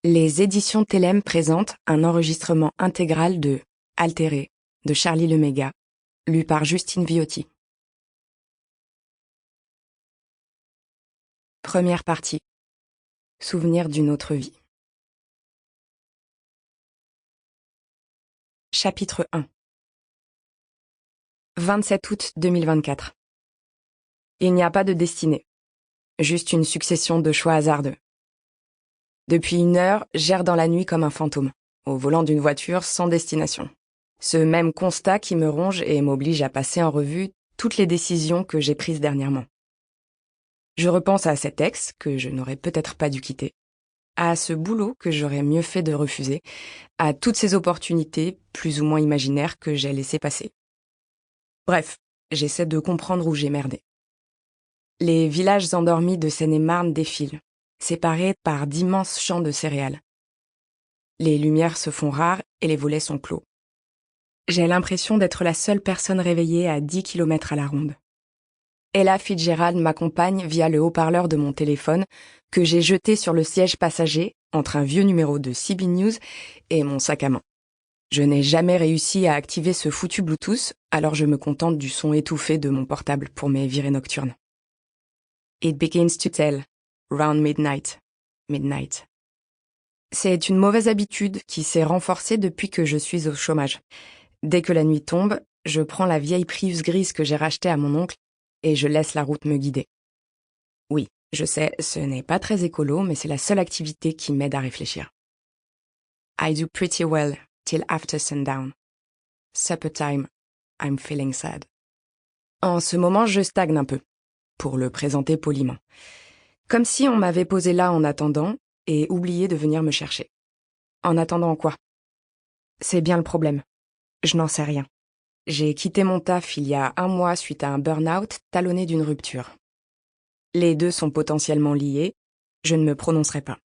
Les éditions Télème présentent un enregistrement intégral de Altéré de Charlie Leméga, lu par Justine Viotti. Première partie. Souvenir d'une autre vie. Chapitre 1. 27 août 2024. Il n'y a pas de destinée, juste une succession de choix hasardeux. Depuis 1 heure, j'erre dans la nuit comme un fantôme, au volant d'une voiture sans destination. Ce même constat qui me ronge et m'oblige à passer en revue toutes les décisions que j'ai prises dernièrement. Je repense à cet ex que je n'aurais peut-être pas dû quitter, à ce boulot que j'aurais mieux fait de refuser, à toutes ces opportunités, plus ou moins imaginaires, que j'ai laissées passer. Bref, j'essaie de comprendre où j'ai merdé. Les villages endormis de Seine-et-Marne défilent, séparés par d'immenses champs de céréales. Les lumières se font rares et les volets sont clos. J'ai l'impression d'être la seule personne réveillée à 10 km à la ronde. Ella Fitzgerald m'accompagne via le haut-parleur de mon téléphone que j'ai jeté sur le siège passager entre un vieux numéro de CB News et mon sac à main. Je n'ai jamais réussi à activer ce foutu Bluetooth, alors je me contente du son étouffé de mon portable pour mes virées nocturnes. It begins to tell, round midnight. Midnight. C'est une mauvaise habitude qui s'est renforcée depuis que je suis au chômage. Dès que la nuit tombe, je prends la vieille Prius grise que j'ai rachetée à mon oncle et je laisse la route me guider. Oui, je sais, ce n'est pas très écolo, mais c'est la seule activité qui m'aide à réfléchir. I do pretty well till after sundown. Supper time, I'm feeling sad. En ce moment, je stagne un peu, pour le présenter poliment. Comme si on m'avait posé là en attendant et oublié de venir me chercher. En attendant quoi? C'est bien le problème. Je n'en sais rien. J'ai quitté mon taf il y a 1 mois suite à un burn-out talonné d'une rupture. Les deux sont potentiellement liés, je ne me prononcerai pas.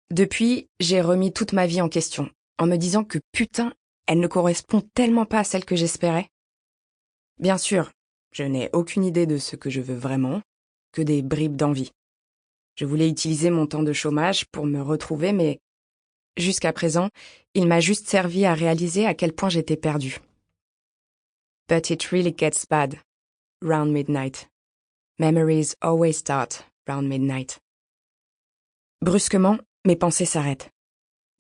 Depuis, j'ai remis toute ma vie en question, en me disant que putain, elle ne correspond tellement pas à celle que j'espérais. Bien sûr, je n'ai aucune idée de ce que je veux vraiment, que des bribes d'envie. Je voulais utiliser mon temps de chômage pour me retrouver, mais jusqu'à présent, il m'a juste servi à réaliser à quel point j'étais perdue. But it really gets bad, round midnight. Memories always start round midnight. Brusquement, mes pensées s'arrêtent.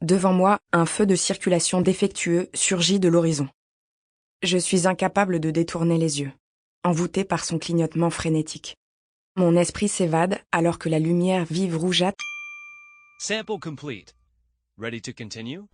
Devant moi, un feu de circulation défectueux surgit de l'horizon. Je suis incapable de détourner les yeux, envoûté par son clignotement frénétique. Mon esprit s'évade alors que la lumière vive rougeâtre Sample complete. Ready to continue?